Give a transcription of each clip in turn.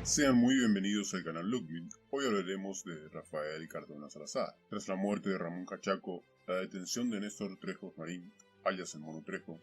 Sean muy bienvenidos al canal Ludwig. Hoy hablaremos de Rafael Cardona Salazar. Tras la muerte de Ramón Cachaco, la detención de Néstor Trejos Marín, alias el Mono Trejo,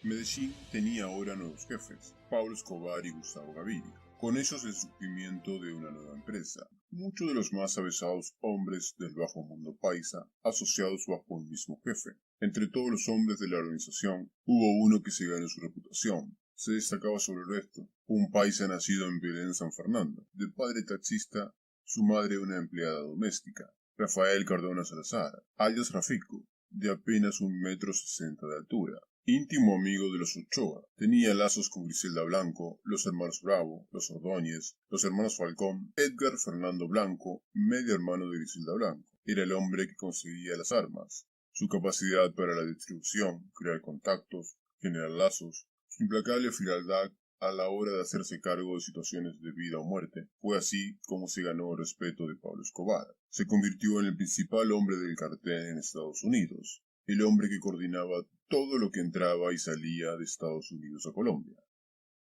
Medellín tenía ahora nuevos jefes, Pablo Escobar y Gustavo Gaviria. Con ellos el surgimiento de una nueva empresa. Muchos de los más avesados hombres del bajo mundo paisa, asociados bajo un mismo jefe. Entre todos los hombres de la organización, hubo uno que se ganó su reputación. Se destacaba sobre el resto, un paisa nacido en Belén, San Fernando, de padre taxista, su madre una empleada doméstica, Rafael Cardona Salazar, alias Rafico, de apenas 1,60 m de altura. Íntimo amigo de los Ochoa, tenía lazos con Griselda Blanco, los hermanos Bravo, los Ordóñez, los hermanos Falcón, Edgar Fernando Blanco, medio hermano de Griselda Blanco. Era el hombre que conseguía las armas. Su capacidad para la distribución, crear contactos, generar lazos, su implacable frialdad a la hora de hacerse cargo de situaciones de vida o muerte, fue así como se ganó el respeto de Pablo Escobar. Se convirtió en el principal hombre del cartel en Estados Unidos, el hombre que coordinaba todo lo que entraba y salía de Estados Unidos a Colombia.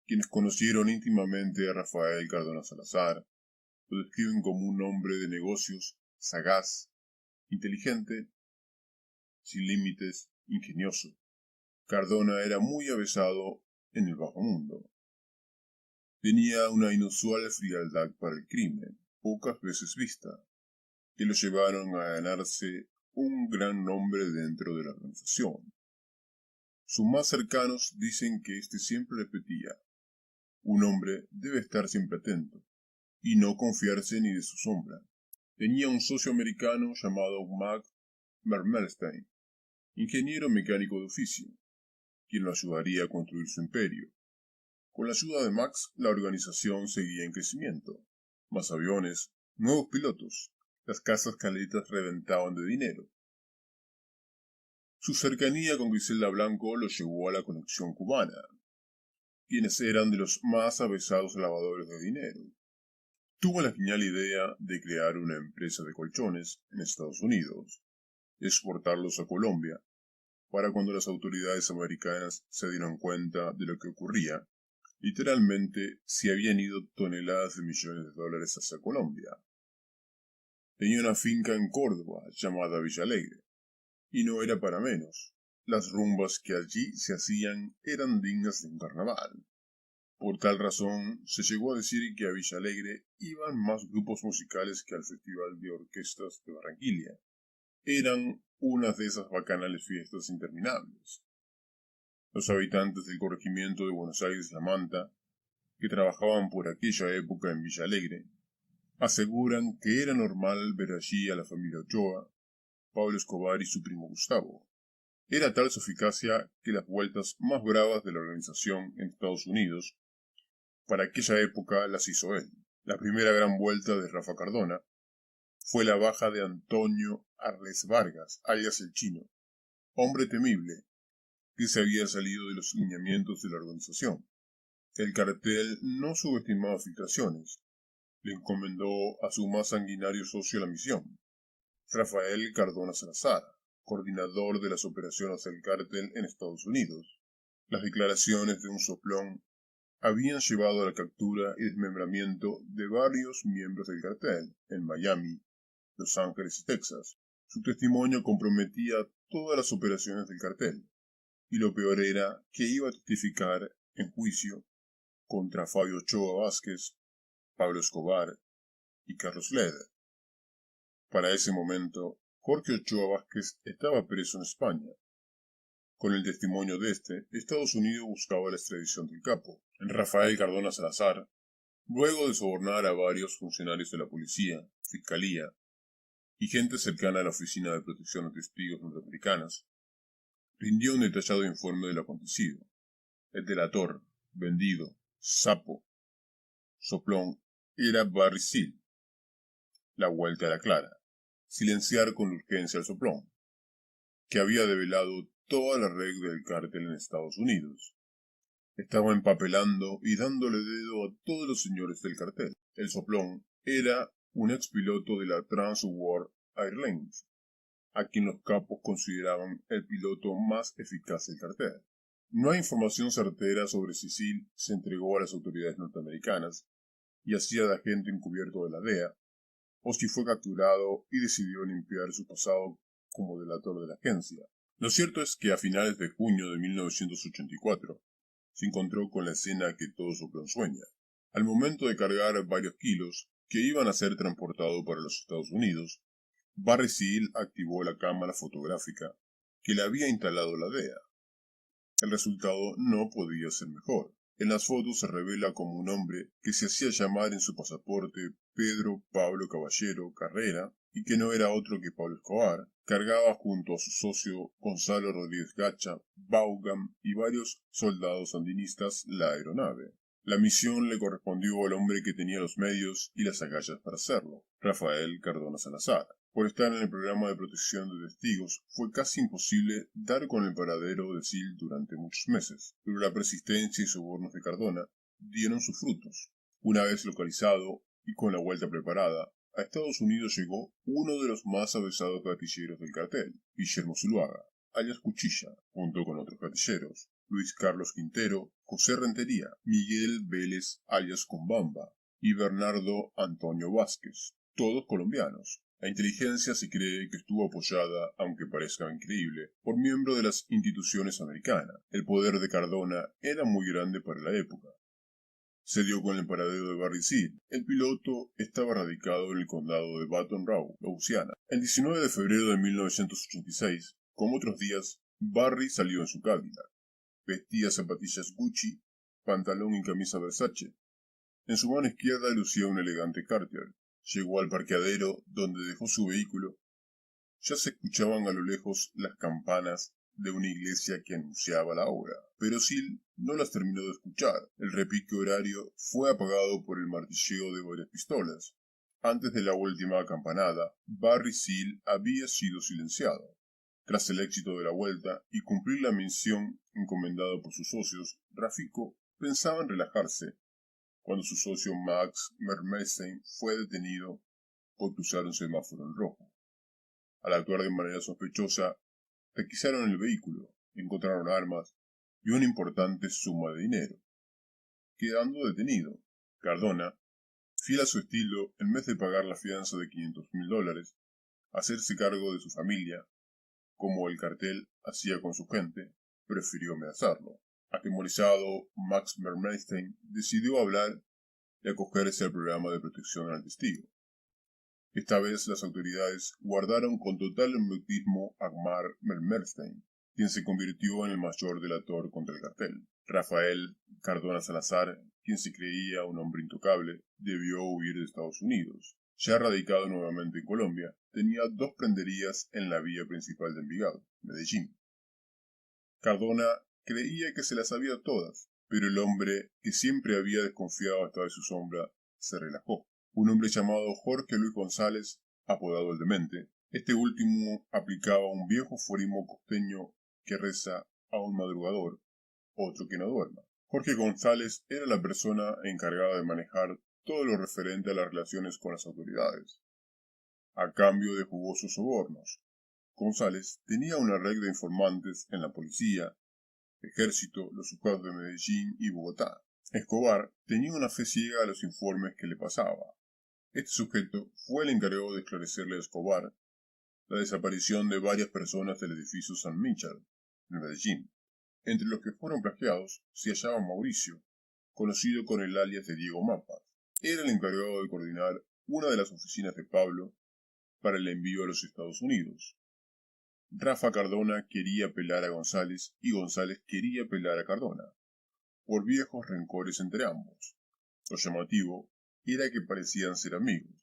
Quienes conocieron íntimamente a Rafael Cardona Salazar lo describen como un hombre de negocios sagaz, inteligente, sin límites, ingenioso. Cardona era muy avesado en el bajo mundo. Tenía una inusual frialdad para el crimen, pocas veces vista, que lo llevaron a ganarse un gran nombre dentro de la organización. Sus más cercanos dicen que éste siempre repetía: un hombre debe estar siempre atento, y no confiarse ni de su sombra. Tenía un socio americano llamado Max Mermelstein, ingeniero mecánico de oficio, quien lo ayudaría a construir su imperio. Con la ayuda de Max, la organización seguía en crecimiento. Más aviones, nuevos pilotos, las casas caletas reventaban de dinero. Su cercanía con Griselda Blanco lo llevó a la conexión cubana, quienes eran de los más avesados lavadores de dinero. Tuvo la genial idea de crear una empresa de colchones en Estados Unidos, exportarlos a Colombia, para cuando las autoridades americanas se dieran cuenta de lo que ocurría. Literalmente se habían ido toneladas de millones de dólares hacia Colombia. Tenía una finca en Córdoba llamada Villa Alegre, y no era para menos. Las rumbas que allí se hacían eran dignas de un carnaval. Por tal razón, se llegó a decir que a Villa Alegre iban más grupos musicales que al Festival de Orquestas de Barranquilla. Eran unas de esas bacanales fiestas interminables. Los habitantes del corregimiento de Buenos Aires La Manta, que trabajaban por aquella época en Villa Alegre, aseguran que era normal ver allí a la familia Ochoa, Pablo Escobar y su primo Gustavo. Era tal su eficacia que las vueltas más bravas de la organización en Estados Unidos para aquella época las hizo él. La primera gran vuelta de Rafa Cardona fue la baja de Antonio Arles Vargas, alias el Chino, hombre temible que se había salido de los lineamientos de la organización. El cartel no subestimaba filtraciones. Le encomendó a su más sanguinario socio la misión, Rafael Cardona Salazar, coordinador de las operaciones del cártel en Estados Unidos. Las declaraciones de un soplón habían llevado a la captura y desmembramiento de varios miembros del cartel en Miami, Los Ángeles y Texas. Su testimonio comprometía todas las operaciones del cartel, y lo peor era que iba a testificar en juicio contra Fabio Ochoa Vázquez, Pablo Escobar y Carlos Leder. Para ese momento, Jorge Ochoa Vázquez estaba preso en España. Con el testimonio de este, Estados Unidos buscaba la extradición del capo, Rafael Cardona Salazar, luego de sobornar a varios funcionarios de la policía, fiscalía y gente cercana a la Oficina de Protección de Testigos Norteamericanas, rindió un detallado informe de lo acontecido. El delator, vendido, sapo, soplón, era Barry Seal. La vuelta era clara: silenciar con urgencia al soplón, que había develado toda la red del cártel en Estados Unidos. Estaba empapelando y dándole dedo a todos los señores del cartel. El soplón era un expiloto de la Trans World Airlines, a quien los capos consideraban el piloto más eficaz del cartel. No hay información certera sobre si Seal se entregó a las autoridades norteamericanas y hacía de agente encubierto de la DEA, o si fue capturado y decidió limpiar su pasado como delator de la agencia. Lo cierto es que a finales de junio de 1984 se encontró con la escena que todo soplón sueña. Al momento de cargar varios kilos que iban a ser transportados para los Estados Unidos, Barry Seal activó la cámara fotográfica que le había instalado la DEA. El resultado no podía ser mejor. En las fotos se revela como un hombre que se hacía llamar en su pasaporte Pedro Pablo Caballero Carrera y que no era otro que Pablo Escobar, cargaba junto a su socio Gonzalo Rodríguez Gacha, Vaughan y varios soldados sandinistas la aeronave. La misión le correspondió al hombre que tenía los medios y las agallas para hacerlo, Rafael Cardona Salazar. Por estar en el programa de protección de testigos, fue casi imposible dar con el paradero de Seal durante muchos meses, pero la persistencia y sobornos de Cardona dieron sus frutos. Una vez localizado y con la vuelta preparada, a Estados Unidos llegó uno de los más avesados gatilleros del cartel, Guillermo Zuluaga, alias Cuchilla, junto con otros gatilleros, Luis Carlos Quintero, José Rentería, Miguel Vélez, alias Combamba, y Bernardo Antonio Vázquez, todos colombianos. La inteligencia se cree que estuvo apoyada, aunque parezca increíble, por miembros de las instituciones americanas. El poder de Cardona era muy grande para la época. Se dio con el paradero de Barry Seal. El piloto estaba radicado en el condado de Baton Rouge, Louisiana. El 19 de febrero de 1986, como otros días, Barry salió en su Cadillac. Vestía zapatillas Gucci, pantalón y camisa Versace. En su mano izquierda lucía un elegante Cartier. Llegó al parqueadero donde dejó su vehículo. Ya se escuchaban a lo lejos las campanas de una iglesia que anunciaba la hora, pero Seal no las terminó de escuchar. El repique horario fue apagado por el martilleo de varias pistolas. Antes de la última campanada, Barry Seal había sido silenciado. Tras el éxito de la vuelta y cumplir la misión encomendada por sus socios, Rafico pensaba en relajarse cuando su socio Max Mermelstein fue detenido por cruzar un semáforo en rojo. Al actuar de manera sospechosa, requisaron el vehículo, encontraron armas y una importante suma de dinero. Quedando detenido, Cardona, fiel a su estilo, en vez de pagar la fianza de $500,000, hacerse cargo de su familia, como el cartel hacía con su gente, prefirió amenazarlo. Atemorizado, Max Mermelstein decidió hablar y acogerse al programa de protección al testigo. Esta vez las autoridades guardaron con total hermetismo a Mark Mermelstein, quien se convirtió en el mayor delator contra el cartel. Rafael Cardona Salazar, quien se creía un hombre intocable, debió huir de Estados Unidos. Ya radicado nuevamente en Colombia, tenía dos prenderías en la vía principal de Envigado, Medellín. Cardona creía que se las sabía todas, pero el hombre que siempre había desconfiado hasta de su sombra se relajó. Un hombre llamado Jorge Luis González, apodado el Demente. Este último aplicaba un viejo aforismo costeño que reza a un madrugador, otro que no duerma. Jorge González era la persona encargada de manejar todo lo referente a las relaciones con las autoridades, a cambio de jugosos sobornos. González tenía una red de informantes en la policía, ejército, los juzgados de Medellín y Bogotá. Escobar tenía una fe ciega a los informes que le pasaba. Este sujeto fue el encargado de esclarecerle a Escobar la desaparición de varias personas del edificio San Michel, en Medellín. Entre los que fueron plagiados se hallaba Mauricio, conocido con el alias de Diego Mapas. Era el encargado de coordinar una de las oficinas de Pablo para el envío a los Estados Unidos. Rafa Cardona quería pelar a González y González quería pelar a Cardona, por viejos rencores entre ambos. Lo llamativo era que parecían ser amigos,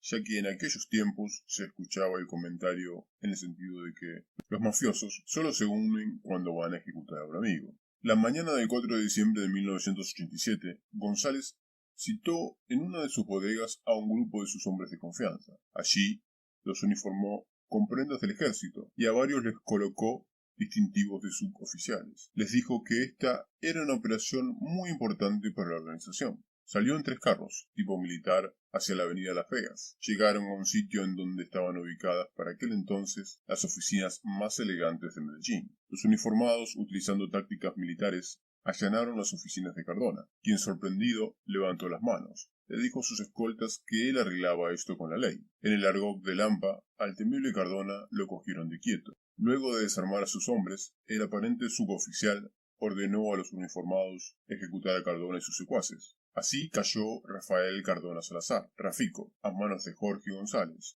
ya que en aquellos tiempos se escuchaba el comentario en el sentido de que los mafiosos solo se unen cuando van a ejecutar a un amigo. La mañana del 4 de diciembre de 1987, González citó en una de sus bodegas a un grupo de sus hombres de confianza. Allí los uniformó con prendas del ejército y a varios les colocó distintivos de suboficiales. Les dijo que esta era una operación muy importante para la organización. Salió en 3 carros, tipo militar, hacia la avenida Las Vegas. Llegaron a un sitio en donde estaban ubicadas para aquel entonces las oficinas más elegantes de Medellín. Los uniformados, utilizando tácticas militares, Allanaron las oficinas de Cardona, quien sorprendido levantó las manos. Le dijo a sus escoltas que él arreglaba esto con la ley. En el argot de Lampa, al temible Cardona lo cogieron de quieto. Luego de desarmar a sus hombres, el aparente suboficial ordenó a los uniformados ejecutar a Cardona y sus secuaces. Así cayó Rafael Cardona Salazar, Rafico, a manos de Jorge González,